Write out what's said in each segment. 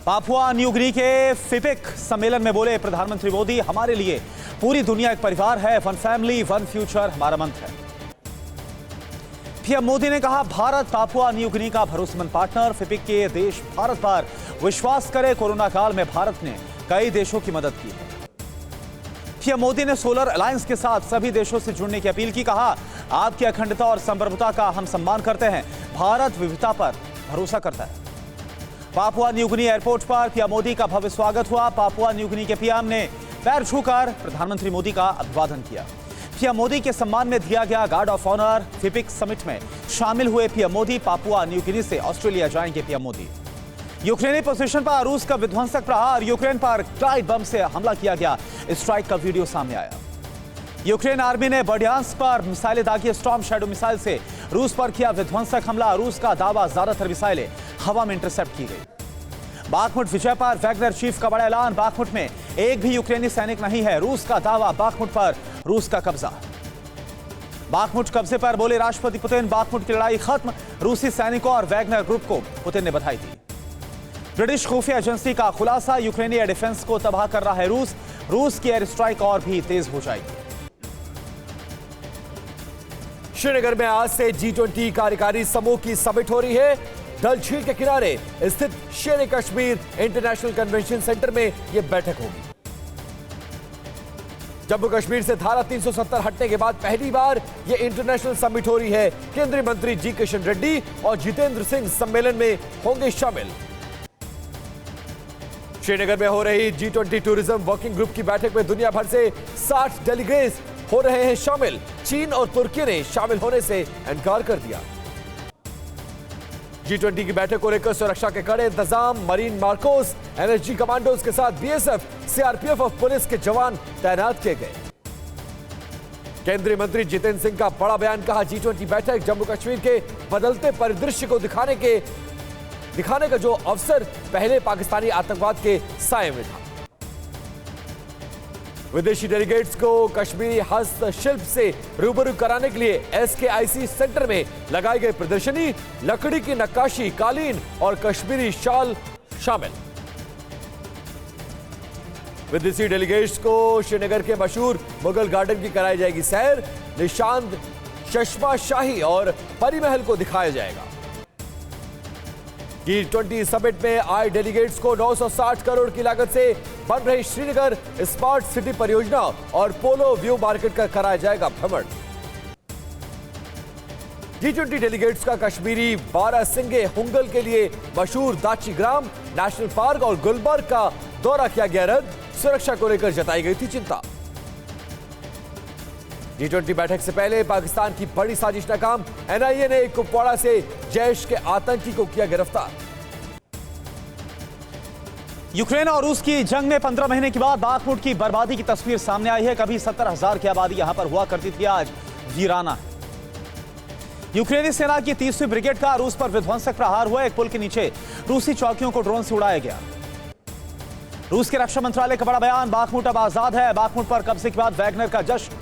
Papua New Guinea के फिपिक सम्मेलन में बोले प्रधानमंत्री मोदी, हमारे लिए पूरी दुनिया एक परिवार है, वन फैमिली वन फ्यूचर हमारा मंत्र है। पीएम मोदी ने कहा, भारत पापुआ न्यू गिनी का भरोसेमंद पार्टनर। फिपिक के देश भारत पर विश्वास करे, कोरोना काल में भारत ने कई देशों की मदद की है। पीएम मोदी ने सोलर अलायंस के साथ सभी देशों से जुड़ने की अपील की। कहा, आपकी अखंडता और संप्रभुता का हम सम्मान करते हैं, भारत विविधता पर भरोसा करता है। पापुआ न्यू गिनी एयरपोर्ट पर पीएम मोदी का भव्य स्वागत हुआ। पापुआ न्यू गिनी के पीएम ने पैर छूकर प्रधानमंत्री मोदी का अभिवादन किया। पीएम मोदी के सम्मान में दिया गया गार्ड ऑफ ऑनर। फिपिक समिट में शामिल हुए PM Modi Papua New Guinea से ऑस्ट्रेलिया जाएंगे। पीएम मोदी यूक्रेनी पोजीशन पर रूस का विध्वंसक प्रहार। यूक्रेन पर क्लाइड बम से हमला किया गया, स्ट्राइक का वीडियो सामने आया। यूक्रेन आर्मी ने बर्डियांस्क पर मिसाइलें दागी। स्टॉर्म शैडो मिसाइल से रूस पर किया विध्वंसक हमला। रूस का दावा, ज्यादातर मिसाइलें हवा में इंटरसेप्ट की गई। बाखमुट विजय पर वैगनर चीफ का बड़ा ऐलान। बाखमुट में एक भी यूक्रेनी सैनिक नहीं है। रूस का दावा, बाखमुट पर रूस का कब्जा। बाखमुट कब्जे पर बोले राष्ट्रपति पुतिन, बाखमुट की लड़ाई खत्म। रूसी सैनिकों और वैगनर ग्रुप को पुतिन ने बधाई दी। ब्रिटिश खुफिया एजेंसी का खुलासा, यूक्रेनी एयर डिफेंस को तबाह कर रहा है रूस। रूस की एयर स्ट्राइक और भी तेज हो जाएगी। श्रीनगर में आज से G20 कार्यकारी समूह की समिट हो रही है। डल झील के किनारे स्थित शेर कश्मीर इंटरनेशनल कन्वेंशन सेंटर में यह बैठक होगी। जम्मू कश्मीर से धारा 370 हटने के बाद पहली बार यह इंटरनेशनल समिट हो रही है। केंद्रीय मंत्री जी किशन रेड्डी और जितेंद्र सिंह सम्मेलन में होंगे शामिल। श्रीनगर में हो रही G20 टूरिज्म वर्किंग ग्रुप की बैठक में दुनिया भर से 60 डेलीगेट्स हो रहे हैं शामिल। चीन और तुर्की ने शामिल होने से इनकार कर दिया। G20 की बैठक को लेकर सुरक्षा के कड़े इंतजाम। मरीन मार्कोस, एनएसजी कमांडोज के साथ बीएसएफ, सीआरपीएफ और पुलिस के जवान तैनात किए गए। केंद्रीय मंत्री जितेंद्र सिंह का बड़ा बयान। कहा, G20 बैठक जम्मू कश्मीर के बदलते परिदृश्य को दिखाने का जो अवसर पहले पाकिस्तानी आतंकवाद के साए में था। विदेशी डेलीगेट्स को कश्मीरी हस्तशिल्प से रूबरू कराने के लिए SKIC सेंटर में लगाई गई प्रदर्शनी, लकड़ी की नक्काशी, कालीन और कश्मीरी शाल शामिल। विदेशी डेलीगेट्स को श्रीनगर के मशहूर मुगल गार्डन की कराई जाएगी सैर। निशांत चश्मा शाही और परी महल को दिखाया जाएगा। G20 समिट में आए डेलीगेट्स को 960 करोड़ की लागत से बन रही श्रीनगर स्मार्ट सिटी परियोजना और पोलो व्यू मार्केट का कराया जाएगा भ्रमण। G20 डेलीगेट्स का कश्मीरी बारासिंगे हुंगल के लिए मशहूर दाची ग्राम नेशनल पार्क और गुलबर्ग का दौरा किया गया रद्द। सुरक्षा को लेकर जताई गई थी चिंता। G20 बैठक से पहले पाकिस्तान की बड़ी साजिश नाकाम। NIA ने कुपवाड़ा से जैश के आतंकी को किया गिरफ्तार। यूक्रेन और रूस की जंग में 15 महीने के बाद बाखमुट की बर्बादी की तस्वीर सामने आई है। कभी 70,000 की आबादी यहां पर हुआ करती थी, आज वीराना है। यूक्रेनी सेना की 30वीं ब्रिगेड का रूस पर विध्वंसक प्रहार हुआ। एक पुल के नीचे रूसी चौकियों को ड्रोन से उड़ाया गया। रूस के रक्षा मंत्रालय का बड़ा बयान, बाखमुट अब आजाद है। बाखमुट पर कब्जे के बाद वैगनर का जश्न।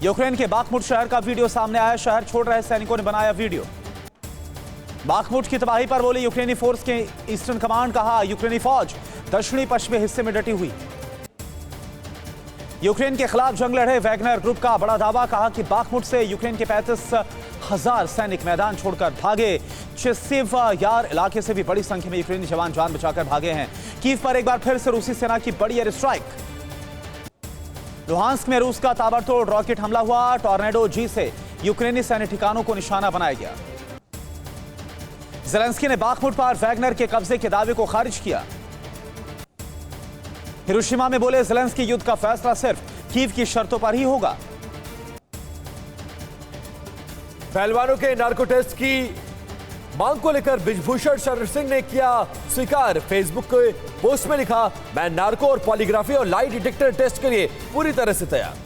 यूक्रेन के बाखमुट शहर का वीडियो सामने आया। शहर छोड़ रहे सैनिकों ने बनाया वीडियो। बाखमुट की तबाही पर बोली यूक्रेनी फोर्स के ईस्टर्न कमांड। कहा, यूक्रेनी फौज दक्षिणी पश्चिमी हिस्से में डटी हुई। यूक्रेन के खिलाफ जंग लड़े वैगनर ग्रुप का बड़ा दावा। कहा कि बाखमुट से यूक्रेन के 35,000 सैनिक मैदान छोड़कर भागे। चिसिव यार इलाके से भी बड़ी संख्या में यूक्रेनी जवान जान बचाकर भागे हैं। कीव पर एक बार फिर से रूसी सेना की बड़ी एयर स्ट्राइक। लुहांस्क में रूस का ताबड़तोड़ रॉकेट हमला हुआ। टॉर्नेडो जी से यूक्रेनी सैन्य ठिकानों को निशाना बनाया गया। ज़ेलेंस्की ने बाखमुट पर वैगनर के कब्जे के दावे को खारिज किया। हिरोशिमा में बोले ज़ेलेंस्की, युद्ध का फैसला सिर्फ कीव की शर्तों पर ही होगा। पहलवानों के नार्को टेस्ट की मांग को लेकर बृजभूषण शरण सिंह ने किया स्वीकार। फेसबुक के पोस्ट में लिखा, मैं नार्को और पॉलीग्राफी और लाई डिटेक्टर टेस्ट के लिए पूरी तरह से तैयार।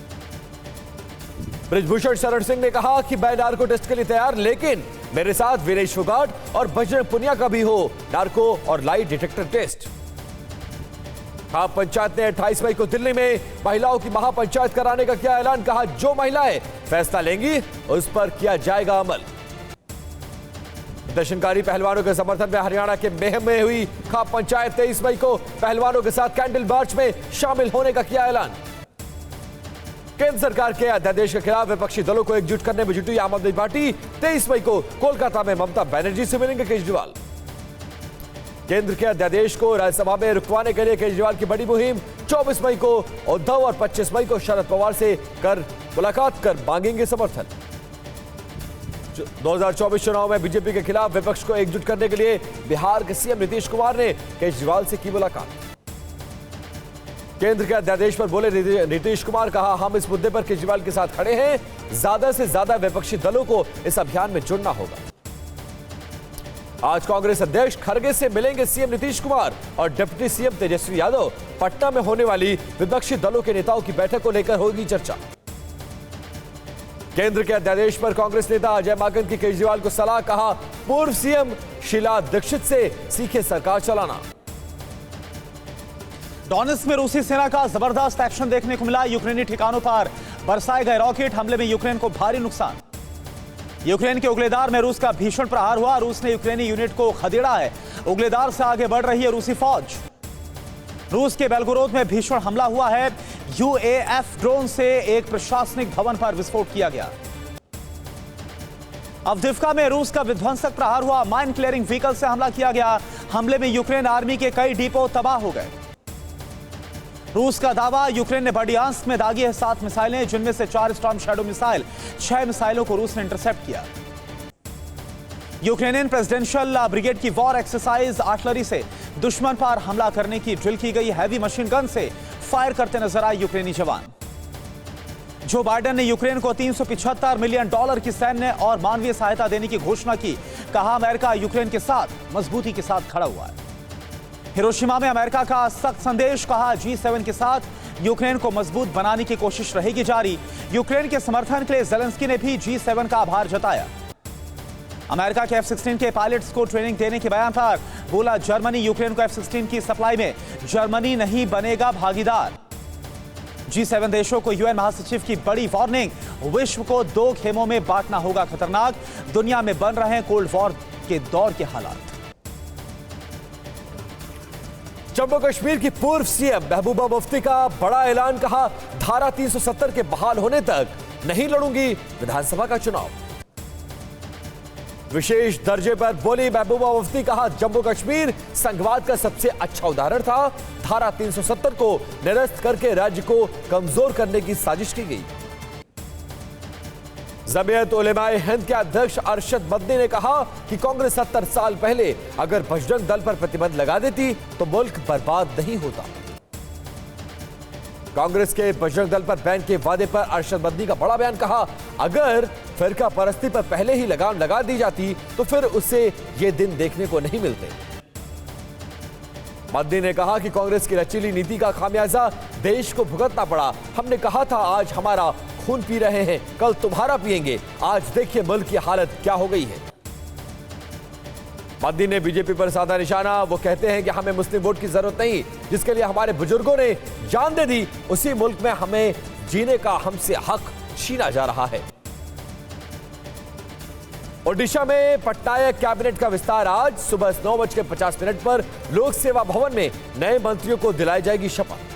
बृजभूषण शरण सिंह ने कहा कि मैं नार्को टेस्ट के लिए तैयार, लेकिन मेरे साथ वीरेश फोगाट और बजरंग पुनिया का भी हो नार्को और लाई डिटेक्टर टेस्ट। खाप पंचायत ने 28 मई को दिल्ली में महिलाओं की महापंचायत कराने का किया ऐलान। कहा, जो महिलाएं फैसला लेंगी उस पर किया जाएगा अमल। प्रदर्शनकारी पहलवानों के समर्थन में हरियाणा के मेहम में हुई खाप पंचायत। 23 मई को पहलवानों के साथ कैंडल मार्च में शामिल होने का किया ऐलान। केंद्र सरकार के अध्यादेश के खिलाफ विपक्षी दलों को एकजुट करने में जुटी आम आदमी पार्टी। 23 मई को कोलकाता में ममता बनर्जी से मिलेंगे केजरीवाल। केंद्र के अध्यादेश को राज्यसभा में रुकवाने के लिए केजरीवाल की बड़ी मुहिम। 24 मई को उद्धव और 25 मई को शरद पवार से मुलाकात कर मांगेंगे समर्थन। 2024 चुनाव में बीजेपी के खिलाफ विपक्ष को एकजुट करने के लिए बिहार के सीएम नीतीश कुमार ने केजरीवाल से की मुलाकात। केंद्र के अध्यादेश पर बोले नीतीश कुमार, कहा हम इस मुद्दे पर केजरीवाल के साथ खड़े हैं। ज्यादा से ज्यादा विपक्षी दलों को इस अभियान में जुड़ना होगा। आज कांग्रेस अध्यक्ष खड़गे से मिलेंगे सीएम नीतीश कुमार और डिप्टी सीएम तेजस्वी यादव। पटना में होने वाली विपक्षी दलों के नेताओं की बैठक को लेकर होगी चर्चा। केंद्र के अध्यादेश पर कांग्रेस नेता अजय माकन की केजरीवाल को सलाह, कहा पूर्व सीएम शीला दीक्षित से सीखे सरकार चलाना। डोनेत्स्क में रूसी सेना का जबरदस्त एक्शन देखने को मिला। यूक्रेनी ठिकानों पर बरसाए गए रॉकेट हमले में यूक्रेन को भारी नुकसान। यूक्रेन के उगलेदार में रूस का भीषण प्रहार हुआ। रूस ने यूक्रेनी यूनिट को खदेड़ा है। उगलेदार से आगे बढ़ रही है रूसी फौज। रूस के बेलगोरोद में भीषण हमला हुआ है। यूएएफ ड्रोन से एक प्रशासनिक भवन पर विस्फोट किया गया। अवदिव्का में रूस का विध्वंसक प्रहार हुआ। माइन क्लियरिंग व्हीकल से हमला किया गया। हमले में यूक्रेन आर्मी के कई डिपो तबाह हो गए। रूस का दावा, यूक्रेन ने बर्डियांस्क में दागी है 7 मिसाइलें, जिनमें से 4 स्टॉर्म शैडो मिसाइल। 6 मिसाइलों को रूस ने इंटरसेप्ट किया। यूक्रेनियन प्रेसिडेंशियल ब्रिगेड की वॉर एक्सरसाइज, आर्टिलरी से दुश्मन पर हमला करने की ड्रिल की गई। हैवी मशीन गन से फायर करते नजर आए यूक्रेनी जवान। जो बाइडेन ने यूक्रेन को $375 मिलियन की सैन्य और मानवीय सहायता देने की घोषणा की। कहा अमेरिका यूक्रेन के साथ मजबूती के साथ खड़ा हुआ है। हिरोशिमा में अमेरिका का सख्त संदेश, कहा G7 के साथ यूक्रेन को मजबूत बनाने की कोशिश रहेगी जारी। यूक्रेन के समर्थन के लिए ज़ेलेंस्की ने भी G7 का आभार जताया। अमेरिका के F-16 के पायलट्स को ट्रेनिंग देने के बयान पर बोला, जर्मनी यूक्रेन को F-16 की सप्लाई में जर्मनी नहीं बनेगा भागीदार। G7 देशों को यूएन महासचिव की बड़ी वार्निंग, विश्व को 2 खेमों में बांटना होगा खतरनाक। दुनिया में बन रहे हैं कोल्ड वॉर के दौर के हालात। जम्मू कश्मीर की पूर्व सीएम महबूबा मुफ्ती का बड़ा ऐलान, कहा धारा 370 के बहाल होने तक नहीं लड़ूंगी विधानसभा का चुनाव। विशेष दर्जे पर बोली महबूबा मुफ्ती, कहा जम्मू कश्मीर संघवाद का सबसे अच्छा उदाहरण था। धारा 370 को निरस्त करके राज्य को कमजोर करने की साजिश की गई। जमीयत उलेमाए हिंद के अध्यक्ष अरशद मदनी ने कहा कि कांग्रेस 70 साल पहले अगर बजरंग दल पर प्रतिबंध लगा देती तो मुल्क बर्बाद नहीं होता। कांग्रेस के बजरंग दल पर बैन के वादे पर अरशद मदनी का बड़ा बयान, कहा अगर फिरका परस्ती पर पहले ही लगाम लगा दी जाती तो फिर उसे ये दिन देखने को नहीं मिलते। मदनी ने कहा कि कांग्रेस की लचीली नीति का खामियाजा देश को भुगतना पड़ा। हमने कहा था आज हमारा खून पी रहे हैं, कल तुम्हारा पिएंगे। आज देखिए मुल्क की हालत क्या हो गई है। मदनी ने बीजेपी पर साधा निशाना। वो कहते हैं कि हमें मुस्लिम वोट की जरूरत नहीं, जिसके लिए हमारे बुजुर्गों ने जान दे दी, उसी मुल्क में हमें जीने का हमसे हक छीना जा रहा है। ओडिशा में पटनायक कैबिनेट का विस्तार आज सुबह 9:50 पर लोक सेवा भवन में नए मंत्रियों को दिलाई जाएगी शपथ।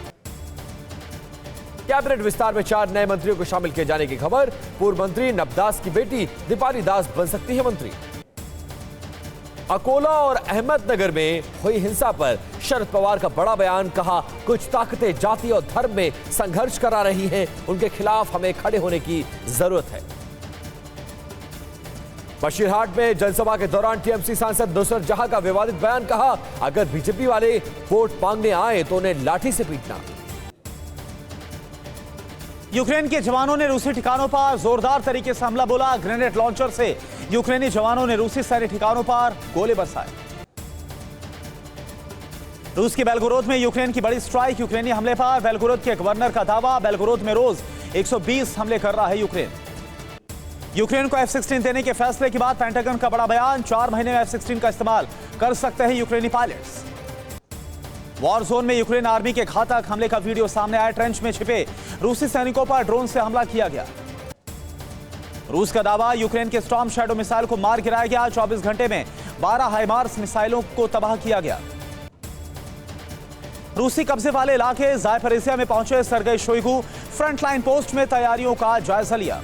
कैबिनेट विस्तार में 4 नए मंत्रियों को शामिल किए जाने की खबर। पूर्व मंत्री नबदास की बेटी दीपाली दास बन सकती है मंत्री। अकोला और अहमदनगर में हुई हिंसा पर शरद पवार का बड़ा बयान, कहा कुछ ताकतें जाति और धर्म में संघर्ष करा रही हैं, उनके खिलाफ हमें खड़े होने की जरूरत है। बशीरहाट में जनसभा के दौरान टीएमसी सांसद नुसरत जहां का विवादित बयान, कहा अगर बीजेपी वाले वोट मांगने आए तो उन्हें लाठी से पीटना। यूक्रेन के जवानों ने रूसी ठिकानों पर जोरदार तरीके से हमला बोला। ग्रेनेड लॉन्चर से यूक्रेनी जवानों ने रूसी सैन्य ठिकानों पर गोले बरसाए। रूस के बेलगोरोद में यूक्रेन की बड़ी स्ट्राइक। यूक्रेनी हमले पर बेलगोरोद के गवर्नर का दावा, बेलगोरोद में रोज 120 हमले कर रहा है यूक्रेन। यूक्रेन को F-16 देने के फैसले के बाद पेंटागन का बड़ा बयान, 4 महीने में F-16 का इस्तेमाल कर सकते हैं यूक्रेनी पायलट्स। वॉर जोन में यूक्रेन आर्मी के घातक हमले का वीडियो सामने आया। ट्रेंच में छिपे रूसी सैनिकों पर ड्रोन से हमला किया गया। रूस का दावा, यूक्रेन के स्टॉर्म शैडो मिसाइल को मार गिराया गया। 24 घंटे में 12 हाइमार्स मिसाइलों को तबाह किया गया। रूसी कब्जे वाले इलाके ज़ायपरिसिया में पहुंचे सर्गेई शोइगु, फ्रंटलाइन पोस्ट में तैयारियों का जायजा लिया।